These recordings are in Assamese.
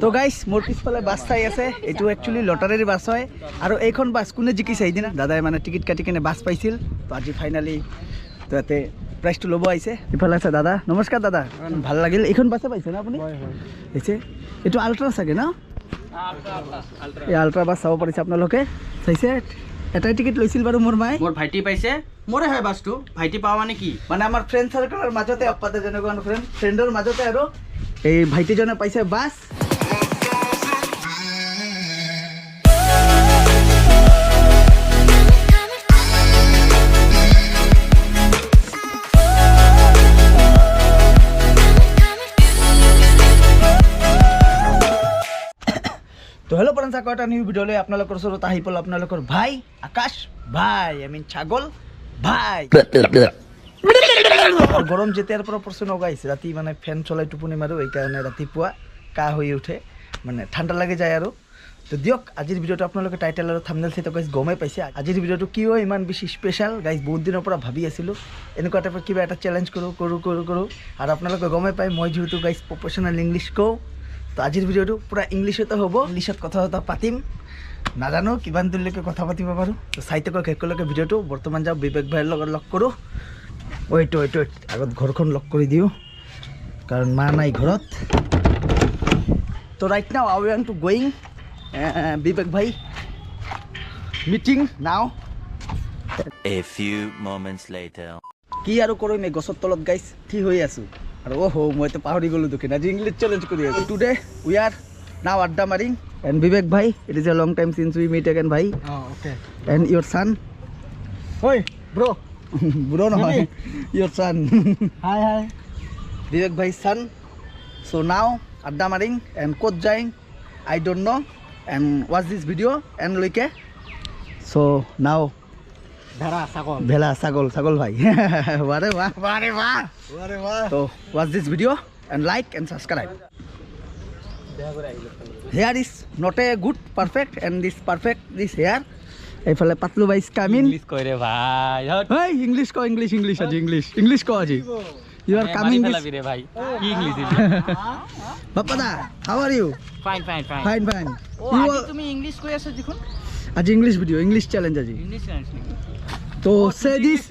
তো গাইস মোৰ পিছফালে বাস চাই আছে, এইটো একচুয়ালি লটাৰিৰ বাস হয় আৰু এইখন বাস কোনে জিকিছে সেইদিনা দাদাই মানে টিকিট কাটি কিনে বাস পাইছিল। তো আজি ফাইনালি তো ইয়াতে প্ৰাইজটো ল'ব আহিছে। ইফালে আছে দাদা, নমস্কাৰ দাদা, ভাল লাগিল। এইখন বাছে পাইছে না আপুনি? হৈছে এইটো আল্ট্ৰা চাগে ন? এই আল্ট্ৰা বাছ চাব পাৰিছে আপোনালোকে, চাইছে। এটাই টিকিট লৈছিল বাৰু মোৰ মায়ে, মোৰ ভাইটি পাইছে। মোৰে হয় বাছটো, ভাইটি পাৱা মানে কি মানে আমাৰ ফ্ৰেণ্ড চাৰ্কলৰ মাজতে আপাতে যেনেকুৱা ফ্ৰেণ্ডৰ মাজতে আৰু এই ভাইটিজনে পাইছে বাছ। তো হেল্ল' ফ্ৰেণ্ডছ, আকৌ এটা নিউ ভিডিঅ'লৈ আপোনালোকৰ ওচৰত আহি পালোঁ আপোনালোকৰ ভাই আকাশ ভাই, ছাগল ভাই। গৰম যেতিয়াৰ পৰা পৰচোন গাইছ, ৰাতি মানে ফেন চলাই টোপনি মাৰোঁ, এইকাৰণে ৰাতিপুৱা কাহ হৈ উঠে, মানে ঠাণ্ডা লাগি যায় আৰু। তো দিয়ক আজিৰ ভিডিঅ'টো আপোনালোকে টাইটেল আৰু থাম্বনেল চাই গাইছ গমেই পাইছে আজিৰ ভিডিঅ'টো কিয় ইমান বেছি স্পেচিয়েল গাইছ। বহুত দিনৰ পৰা ভাবি আছিলোঁ এনেকুৱা টাইপৰ কিবা এটা চেলেঞ্জ কৰোঁ আৰু আপোনালোকে গমেই পায় মই যিহেতু গাইছ প্ৰফেশ্যনেল ইংলিছ কওঁ। তো আজিৰ ভিডিঅ'টো পূৰা ইংলিছতে হ'ব, ইংলিছত কথা পাতিম, নাজানো কিমান দূৰলৈকে কথা পাতিব পাৰোঁ। তো চাইতে কৈ শেষলৈকে ভিডিঅ'টো। বৰ্তমান যাওঁ বিবেক ভাইৰ লগত লগ কৰোঁ। ৱেইট আগত ঘৰখন লক কৰি দিওঁ কাৰণ মা নাই ঘৰত। তো right now I want to going Bibek ভাই মিটিং নাও। A few moments later. কি আৰু কৰিম, এই গছৰ তলত গাইছ থিয় হৈ আছোঁ আৰু মইতো পাহৰি গ'লোঁ দেখোন আজি ইংলিছ চেলেঞ্জ কৰি আছোঁ। টুডে উই আৰ নাও আড্ডা মাৰিং এণ্ড বিবেক ভাই, it is a long time since we meet again ভাই। এণ্ড ইয়ৰ ছান, ঐ ব্ৰ ব্ৰ নহয়, ইয়ৰ ছান। হাই বিবেক ভাই ছান। চ' নাও আড্ডা মাৰিং এণ্ড ক'ত যাইং I don't know' and watch this video' and like. So' now ভেলা ছাগল ভাই। বাৰে বাহ। তো watch this video' and like and subscribe. Hair is not a good perfect and this perfect this hair. এইফালে পাতলু ভাই কামিং। ইংলিছ কয় ৰে ভাই। ইংলিছ ক আজি ইংলিছ ক আজি। ইউ আৰ কামিং ৰে ভাই, কি English Bappa da, how are you? Fine fine. আজি তুমি ইংলিছ কৈ আছা দেখোন। আজি ইংলিছ ভিডিঅ', ইংলিছ চেলেঞ্জ আজি। ইংলিছ চ্যালেঞ্জ নেকি? তো say this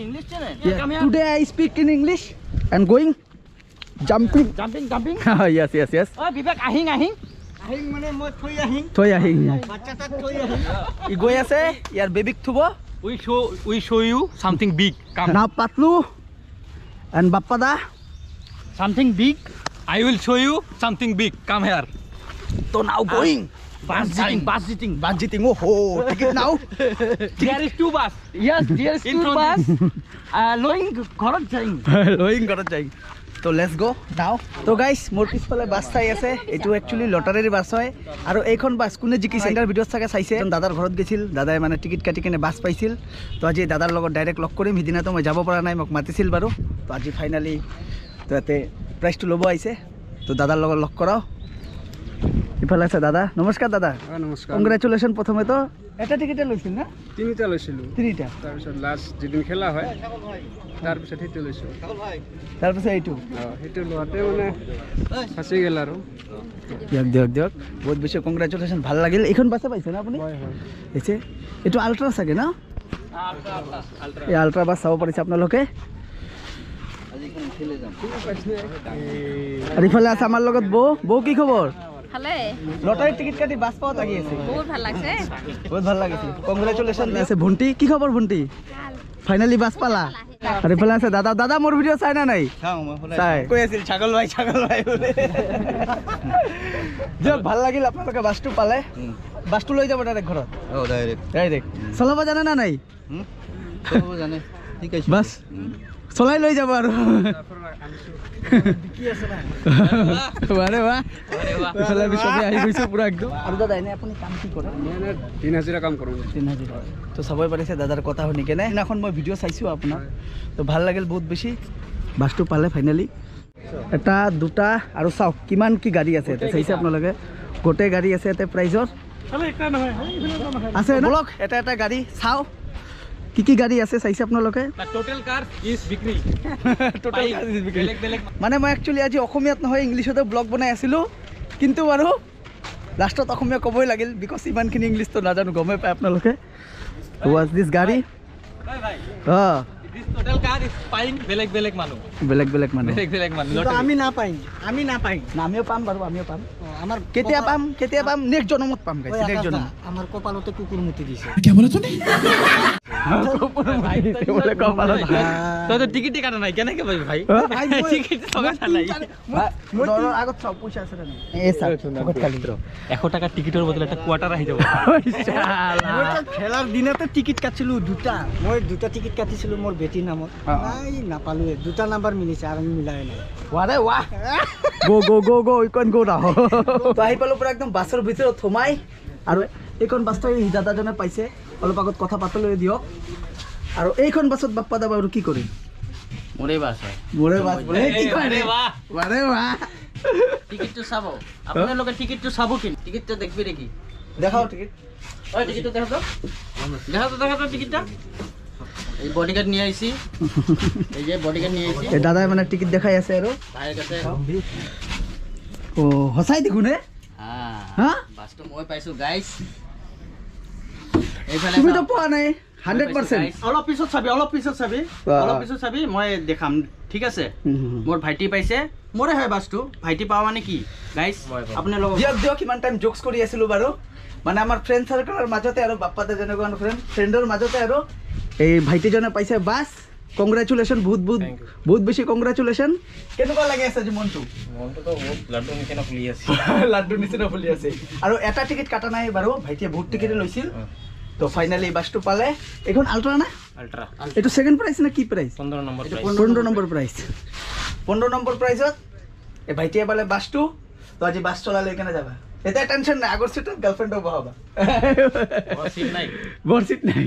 English challenge. Today I speak in English and going jumping. yes ঐ বিবেক আহিং মানে মই থৈ আহিং ই গৈ আছে ইয়াৰ বেবিক থুব। উই show you something big. Come. Now Patlu and Bappa da Something big. I will show you something big. Come here. তো নাও গোয়িং Bus sitting. বাজিটিং। Ticket now. There is two bus. Yes, there is In two front bus. Lowing ঘৰত যাইং। ঘৰত যাই। তো লেটছ গ' নাও। তো গাইছ মোৰ পিছফালে বাছ চাই আছে, এইটো একচুৱেলি লটাৰীৰ বাছ হয় আৰু এইখন বাছ কোনে জিকিছে তাৰ ভিডিঅ'ত চাগে চাইছে। দাদাৰ ঘৰত গৈছিল, দাদাই মানে টিকিট কাটি কিনে বাছ পাইছিল। তো আজি দাদাৰ লগত ডাইৰেক্ট লগ কৰিম। সিদিনাতো মই যাব পৰা নাই, মোক মাতিছিল বাৰু। তো আজি ফাইনেলি তো ইয়াতে প্ৰাইজটো ল'ব আহিছে। তো দাদাৰ লগত লগ কৰাওঁ। ইফালে আছে দাদা, নমস্কাৰ দাদা। নমস্কাৰ। কংগ্ৰেচুলেশ্যন। প্ৰথমেতো এটা টিকেটে লৈছিল না? তিনিটা লৈছিলোঁ, তিনিটা। তাৰপিছত লাষ্ট যিদিন খেলা হয় তাৰপিছত সেইটো লৈছোঁ। তাৰপিছত এইটো সেইটো লোৱাতে মানে ফাঁচি গ'ল আৰু। দিয়ক বহুত বেছি কংগ্ৰেচুলেশ্যন, ভাল লাগিল। এইখন বাছে পাইছে না আপুনি? হৈছে এইটো আল্ট্ৰা চাগে ন? এই আল্ট্ৰা বাছ চাব পাৰিছে আপোনালোকে। আৰু ইফালে আছে আমাৰ লগত বৌ কি খবৰ? ভালে। লটাৰী টিকেট কাটি বাছ পাওয়াত লাগি আছে, বহুত ভাল লাগছে। বহুত ভাল লাগিছে, কংগ্ৰেচুলেশ্যন আছে। ভণ্টি কি খবৰ? ভণ্টি ফাইনেলি বাছ পালা। আৰু ইফালে আছে দাদা মোৰ ভিডিঅ' চাই না নাই? চাই কৈ আছিল ছাগল ভাই বুলি। দিয়ক ভাল লাগিল আপোনালোকে বাছটো পালে। বাছটো লৈ যাব ডাইৰেক্ট ঘৰত? ডাইৰেক্ট চলাব জানে না নাই? বাছ চলাই লৈ যাব আৰু। দিন হাজিৰা কাম কৰোঁ। তো চাবই পাৰিছে দাদাৰ কথা শুনি কেনে। সেইদিনাখন মই ভিডিঅ' চাইছোঁ আপোনাৰ, তো ভাল লাগিল বহুত বেছি। বাছটো পালে ফাইনেলি। এটা দুটা আৰু চাওক কিমান কি গাড়ী আছে ইয়াতে, চাইছে আপোনালোকে? গোটেই গাড়ী আছে ইয়াতে প্ৰাইজৰ আছে। বলক এটা গাড়ী চাওঁ কি গাড়ী আছে, চাইছে আপোনালোকে? টোটেল কাৰ ইজ বিক্ৰী। মানে মই একচুৱেলি আজি অসমীয়াত নহয় ইংলিছতে ব্লগ বনাই আছিলোঁ। কিন্তু বাৰু লাষ্টত অসমীয়া ক'বই লাগিল বিকজ ইমানখিনি ইংলিছটো নাজানো গমেই পায় আপোনালোকে ৱাজ দিছ গাড়ী অঁ This total car is fine. বেলেগ মানুহ বেলেগ মানুহ বেলেগ মানুহ আমি নাপাইম না, আমিও পাম বাৰু আমিও পাম আমার কেতিয়া পাম নেক্সট জনমত পাম গাইছ নেক্সট জনম আমার কপালতে কুকুর মুতি দিছে তই তো টিকিটে কাটা নাই কেনেকে পাবি ভাই ভাই টিকিট কাটা নাই দৰৰ আগত চব পইচা আছে নাই এই চাওক পকেট খালি 100 টাকা টিকিটের বদলে একটা কোয়ার্টার আহি যাব খেলার দিনতে টিকিট কাটিছিলো দুটা মই দুটা টিকিট কাটিছিলো মোৰ বেটিৰ নামত নাই নাপালোৱে দুটা নাম্বাৰ মিলিছে আৰু আমি মিলাই নাই ৱাৰে ৱাহ গো ইকন গো না তো আহি পালো পুৰা একদম বাছৰ ভিতৰত সোমাই আৰু এইখন বাছটো এই দাদাজনে পাইছে অলপ আগত কথা পাতলৈ দিয়ক আৰু এইখন বাছত বাপ্পা দা বাৰু কি কৰিম মোৰে বাছ হয় মোৰে বাছ বোলে কি কয় ৰে বাহ ৱাৰে ৱাহ টিকিটটো চাব আপোনালোকে টিকিটটো চাব কি টিকিটটো দেখবি নেকি দেখাও টিকিট ওই টিকিটটো দেখাও তো টিকিটটা এই বডিগার্ড নিয়ে আইছি এই যে বডিগার্ড নিয়ে আইছি এই দাদাই মানে টিকিট দেখাই আছে আৰু ভাইৰ কাছে ও সঁচাই দেখোন হে হা বাছটো মই পাইছো গাইস এইফালে তুমি তো পোৱা নাই 100% অলপ পিছত চাবি মই দেখাম ঠিক আছে মোৰ ভাইটি পাইছে মোৰে হয় বাছটো ভাইটি পাৱা মানে কি গাইস আপোনালোক দিয়ক কিমান টাইম জোকস কৰি আছিলো বাৰু মানে আমাৰ ফ্ৰেণ্ড সাৰ্কেলৰ মাজতে আৰু বাপ্পাতে যেনেকুৱা ফ্ৰেণ্ডৰ মাজতে আৰু এই ভাইটিজনে পাইছে বাছ কংগ্ৰেচুলেশ্যন বহুত বেছি কংগ্ৰেচুলেশ্যন কেনেকুৱা লাগি আছে আজি মনটো লাড্ডু নিচিনা ফুলি আছে আৰু এটা টিকেট কাটা নাই বাৰু ভাইটিয়ে বহুত টিকেট লৈছিল তো ফাইনালি বাছটো পালে এখন আল্ট্ৰা না আল্ট্ৰা এইটো সেকেন্ড প্ৰাইস না কি price 15 number 15 number price 15 number প্ৰাইসত এই ভাইটিয়ে পালে বাছটো তো আজি বাছ চলালে কেনে যাবা এটা টেনশন নাই আগৰ সিটত গাৰ্লফ্ৰেন্ডও বহাবা সিট নাই বৰ সিট নাই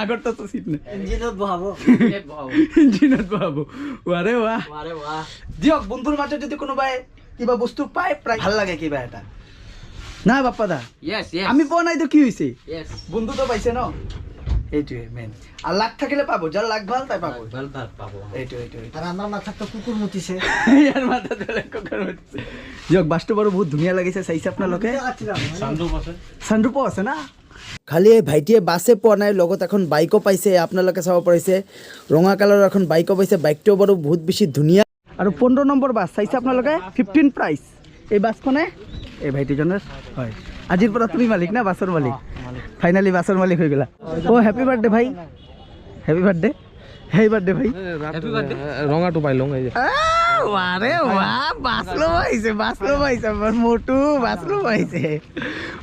আগৰ তো সিট নাই ইঞ্জিনত বহাব ইঞ্জিনত বহাবো আৰে বাহ আৰে বাহ দিয়ক বন্ধুৰ মাজত যদি কোনোবাই কিবা বস্তু পায় প্ৰায় ভাল লাগে কিবা এটা না বাপ্পা দা ইয়েস আমি পোৱা নাই তো কি হৈছে ইয়েস বন্ধু তো পাইছে ন এইটোৱে মেন আর লাখ থাকিলে পাবো যার লাখ ভাল তাই পাবো ভাল পাবো এইটো আর আমার মাথাত তো কুকুর মুতিছে ইয়াৰ মাথাত বেলেগ ককাৰ মাতিছে দিয়ক বাছটো বাৰু বহুত ধুনীয়া লাগিছে চাইছে আপোনালোকে চানৰুপো আছে না খালি এই ভাইটিয়ে বাছে পোৱা নাই লগত এখন বাইকো পাইছে আপোনালোকে চাব পাৰিছে ৰঙা কালাৰৰ এখন বাইকো পাইছে বাইকটো বাৰু বহুত বেছি ধুনীয়া আৰু 15 নম্বৰ বাছ চাইছে আপোনালোকে 15 প্ৰাইস এই বাছখনে এই ভাইটিজনৰ হয় আজিৰ পৰা তুমি মালিক না বাছৰ মালিক ফাইনালি বাছৰ মালিক হৈ গলা ও হ্যাপি বাৰ্থডে ভাই হ্যাপি বাৰ্থডে ভাই হ্যাপি বাৰ্থডে ৰঙাটো পাই লওঁ এই যে আরে বাহ বাসলো পাইছে আমার মোটু বাসলো পাইছে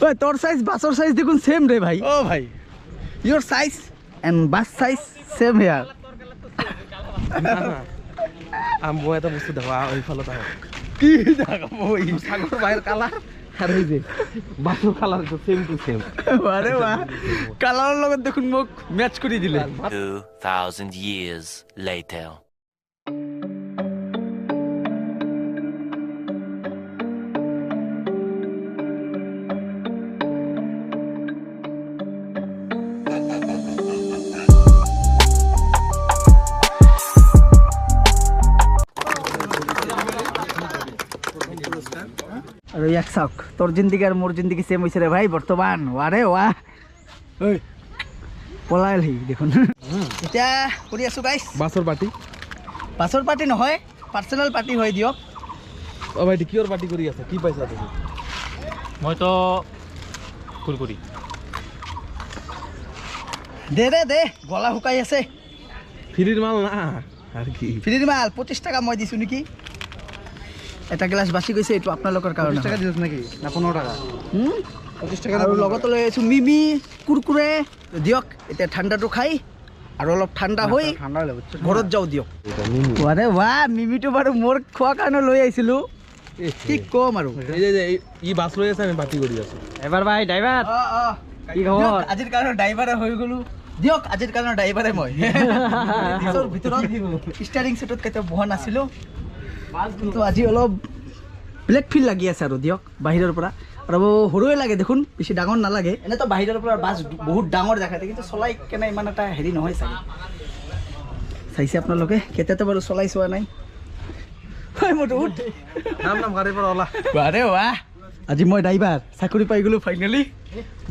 ওই তোর সাইজ বাসর সাইজ দেখুন সেম রে ভাই ও ভাই ইয়োর সাইজ এন্ড বাস সাইজ সেম হিয়ার মই এটা বস্তু দেখা এইফালত আহক কি দেখাবো সাগৰ বাহিৰ কালাৰ আৰু এই যে বাছৰ কালাৰ সেম টু সেম আৰে বাহ কালাৰৰ লগত দেখুন মোক ম্যাচ কৰি দিলে 2,000 years later. আৰু ইয়াক চাওক তোৰ জিন্দগী আৰু মোৰ জিন্দগী সেম হৈছে ৰে ভাই বৰ্তমান আৰে ৱাহ ঐ পলাইলহি দেখোন এতিয়া কৰি আছো গাইছ বাছৰ পাৰ্টি বাছৰ পাৰ্টি নহয় পাৰ্চনেল পাৰ্টি হয় দিয়ক অ ভাইটি কিহৰ পাৰ্টি কৰি আছে কি পাইছা তুমি মইতো কুৰকুৰি দে গলা শুকাই আছে ফ্ৰীৰ মাল না আৰু কি ফ্ৰীৰ মাল 25 টাকা মই দিছো নেকি এটা গ্লাস বাছি গৈছে এইটো আপোনালোকৰ কাৰণে 25 টাকা দিছ নাকি না 15 টাকা 25 টাকা আৰু লগত লৈ আছো মিমি কুৰকুৰে দিয়ক এতিয়া ঠাণ্ডাটো খাই আৰু অলপ ঠাণ্ডা হৈ ঠাণ্ডা লাগে ঘৰত যাও দিয়ক আৰে বাহ মিমিটো বাৰু মোৰ খোৱা কাৰণে লৈ আহিছিলো কি কম আৰু এই যে ই বাছ লৈ আছে আমি পাৰ্টি কৰি আছো এবাৰ ভাই ড্ৰাইভাৰ কি খবৰ আজিৰ কাৰণে ড্ৰাইভাৰে হৈ গলো দিয়ক আজিৰ কাৰণে ড্ৰাইভাৰে মই নিজৰ ভিতৰত ষ্টাৰিং সেটত কেতিয়া বহা নাছিলো কিন্তু আজি অলপ ব্লেক ফিল লাগি আছে আৰু দিয়ক বাহিৰৰ পৰা আৰু সৰুৱে লাগে দেখোন বেছি ডাঙৰ নালাগে এনেতো বাহিৰৰ পৰা বাছ বহুত ডাঙৰ দেখায় কিন্তু চলাই কেনে ইমান এটা হেৰি নহয় চাগে চাইছে আপোনালোকে কেতিয়াতো বাৰু চলাই চোৱা নাই হয় মোৰতো নাম গাড়ীৰ পৰা ওলা আৰে বাহ আজি মই ড্ৰাইভাৰ চাকৰি পাই গ'লোঁ ফাইনেলি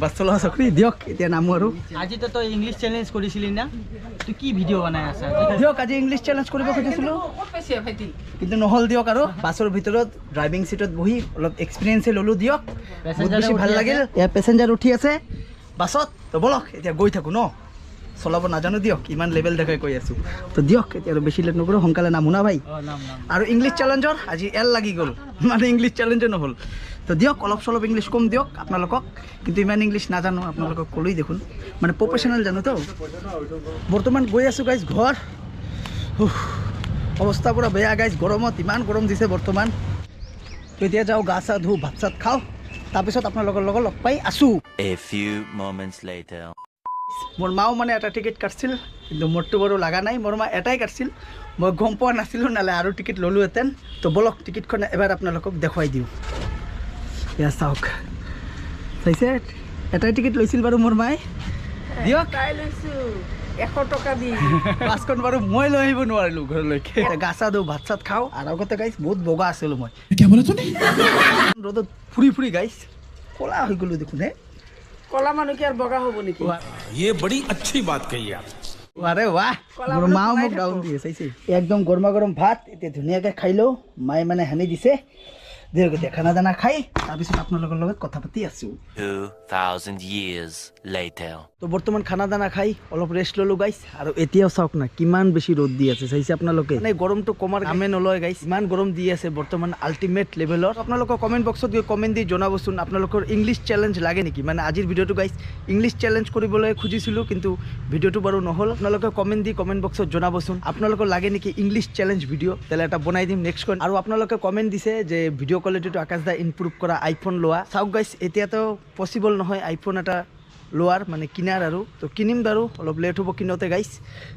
বাছ চলোৱা চাকৰি দিয়ক এতিয়া নামো আৰু আজিতো তই ইংলিছ চেলেঞ্জ কৰিছিলি না তুই কি ভিডিঅ' বনাই আছা দিয়ক আজি ইংলিছ চেলেঞ্জ কৰিব খুজিছিলোঁ কিন্তু নহ'ল দিয়ক আৰু বাছৰ ভিতৰত ড্ৰাইভিং চিটত বহি অলপ এক্সপিৰিয়েঞ্চে ল'লোঁ দিয়ক বহুত বেছি ভাল লাগিল এয়া পেচেঞ্জাৰ উঠি আছে বাছত তো বলক এতিয়া গৈ থাকোঁ ন চলাব নাজানো দিয়ক ইমান লেভেল দেখাই কৈ আছোঁ তো দিয়ক এতিয়া আৰু বেছি লেট নকৰোঁ সোনকালে নামো না ভাই আৰু ইংলিছ চেলেঞ্জৰ আজি এল লাগি গ'ল মানে ইংলিছ চেলেঞ্জে নহ'ল তো দিয়ক অলপ চলপ ইংলিছ কম দিয়ক আপোনালোকক কিন্তু ইমান ইংলিছ নাজানো আপোনালোকক ক'লোৱেই দেখোন মানে প্ৰফেশ্যনেল জানো তো বৰ্তমান গৈ আছোঁ গাইজ ঘৰ অৱস্থা পূৰা বেয়া গাইজ গৰমত ইমান গৰম দিছে বৰ্তমান তো এতিয়া যাওঁ গা চা ধুওঁ ভাত চাত খাওঁ তাৰপিছত আপোনালোকৰ লগত লগ পাই আছোঁ A few moments later. মোৰ মাও মানে এটা টিকেট কাটছিল কিন্তু মোৰটো বাৰু লগা নাই মোৰ মা এটাই কাটছিল মই গম পোৱা নাছিলোঁ নালে আৰু টিকেট ল'লোহেঁতেন তো বলক টিকেটখন এবাৰ আপোনালোকক দেখুৱাই দিওঁ এয়া চাওক চাইছে এটাই টিকেট লৈছিল বাৰু মোৰ মায়ে দিয়ক বাছখন বাৰু মই লৈ আহিব নোৱাৰিলোঁ ঘৰলৈকে গা চা দিওঁ ভাত চাত খাওঁ আৰু আগতে গাইছ বহুত বগা আছিলোঁ মই ৰ'দত ফুৰি ফুৰি গাইছ ক'লা হৈ গ'লোঁ দেখোন হে কলা মানুহ কি আৰু বগা হ'ব নেকি ये बड़ी अच्छी बात कही आप আরে বাহ মোৰ মাও মোক ডাউন দিয়ে চাইছে একদম গৰমা গৰম ভাত এতিয়া ধুনীয়াকৈ খাই লওঁ মায়ে মানে সানি দিছে দিয়ক এতিয়া খানা দানা খাই তাৰপিছত আপোনালোকৰ লগত কথা পাতি আছোঁ 2,000 years later. তো বৰ্তমান খানা দানা খাই অলপ ৰেষ্ট ল'লোঁ গাইছ আৰু এতিয়াও চাওক না কিমান বেছি ৰ'দ দি আছে চাইছে আপোনালোকে মানে গৰমটো কমাৰ কামে নলয় গাইছ ইমান গৰম দি আছে বৰ্তমান আল্টিমেট লেভেলৰ আপোনালোকৰ কমেণ্ট বক্সত গৈ কমেণ্ট দি জনাবচোন আপোনালোকৰ ইংলিছ চেলেঞ্জ লাগে নেকি মানে আজিৰ ভিডিঅ'টো গাইছ ইংলিছ চেলেঞ্জ কৰিবলৈ খুজিছিলোঁ কিন্তু ভিডিঅ'টো বাৰু নহ'ল আপোনালোকে কমেণ্ট দি কমেণ্ট বক্সত জনাবচোন আপোনালোকৰ লাগে নেকি ইংলিছ চেলেঞ্জ ভিডিঅ' তেলে এটা বনাই দিম নেক্সটখন আৰু আপোনালোকে কমেণ্ট দিছে যে ভিডিঅ' কোৱালিটিটো আকাশ দা ইম্প্ৰুভ কৰা আইফোন লোৱা চাওক গাইছ এতিয়াতো পচিবল নহয় আইফোন এটা লোৱাৰ মানে কিনাৰ আৰু তো কিনিম বাৰু অলপ লেট হ'ব কিনোতে গাইছ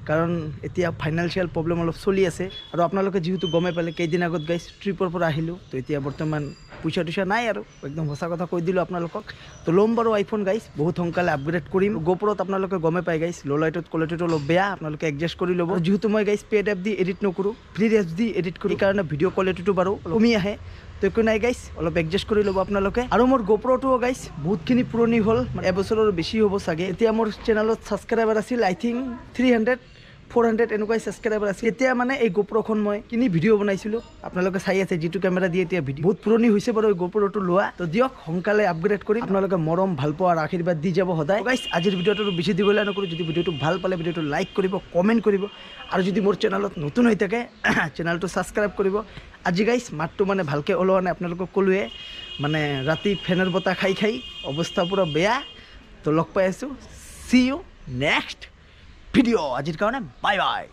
কাৰণ এতিয়া ফাইনেন্সিয়েল প্ৰব্লেম অলপ চলি আছে আৰু আপোনালোকে যিহেতু গমে পালে কেইদিন আগত গাইছ ট্ৰিপৰ পৰা আহিলোঁ তো এতিয়া বৰ্তমান পইচা টইচা নাই আৰু একদম সঁচা কথা কৈ দিলোঁ আপোনালোকক তো ল'ম বাৰু আইফোন গাইছ বহুত সোনকালে আপগ্ৰেড কৰিম গোপৰত আপোনালোকে গমে পাই গাইছ ল' লাইটত কোৱালিটিটো অলপ বেয়া আপোনালোকে এডজাষ্ট কৰি ল'ব যিহেতু মই গাইছ পেড এপ দি এডিট নকৰোঁ ফ্ৰী এপছ দি এডিট কৰোঁ সেইকাৰণে ভিডিঅ' কোৱালিটিটো বাৰু কমি আহে তো একো নাই গাইছ অলপ এডজাষ্ট কৰি ল'ব আপোনালোকে আৰু মোৰ গোপ্ৰটোও গাইছ বহুতখিনি পুৰণি হ'ল এবছৰৰ বেছি হ'ব চাগে এতিয়া মোৰ চেনেলত ছাবস্ক্ৰাইবাৰ আছিল আই থিংক 300-400 এনেকুৱাই ছাবস্ক্ৰাইবাৰ আছিল এতিয়া মানে এই গোপ্ৰখন মই কিনি ভিডিঅ' বনাইছিলোঁ আপোনালোকে চাই আছে যিটো কেমেৰা দিয়ে এতিয়া ভিডিঅ' বহুত পুৰণি হৈছে বাৰু এই গোপ্ৰটো লোৱা তো দিয়ক সোনকালে আপগ্ৰেড কৰি আপোনালোকে মৰম ভাল পোৱা আৰু আশীৰ্বাদ দি যাব সদায় গাইছ আজিৰ ভিডিঅ'টো বেছি দিবলৈ নকৰোঁ যদি ভিডিঅ'টো ভাল পালে ভিডিঅ'টো লাইক কৰিব কমেণ্ট কৰিব আৰু যদি মোৰ চেনেলত নতুন হৈ থাকে চেনেলটো ছাবস্ক্ৰাইব কৰিব আজি গাইছ মাতটো মানে ভালকৈ ওলোৱা নাই আপোনালোকক ক'লোৱে মানে ৰাতি ফেনৰ বতাহ খাই খাই অৱস্থা পূৰা বেয়া তো লগ পাই আছোঁ চি ইউ নেক্সট ভিডিঅ' আজিৰ কাৰণে বাই বাই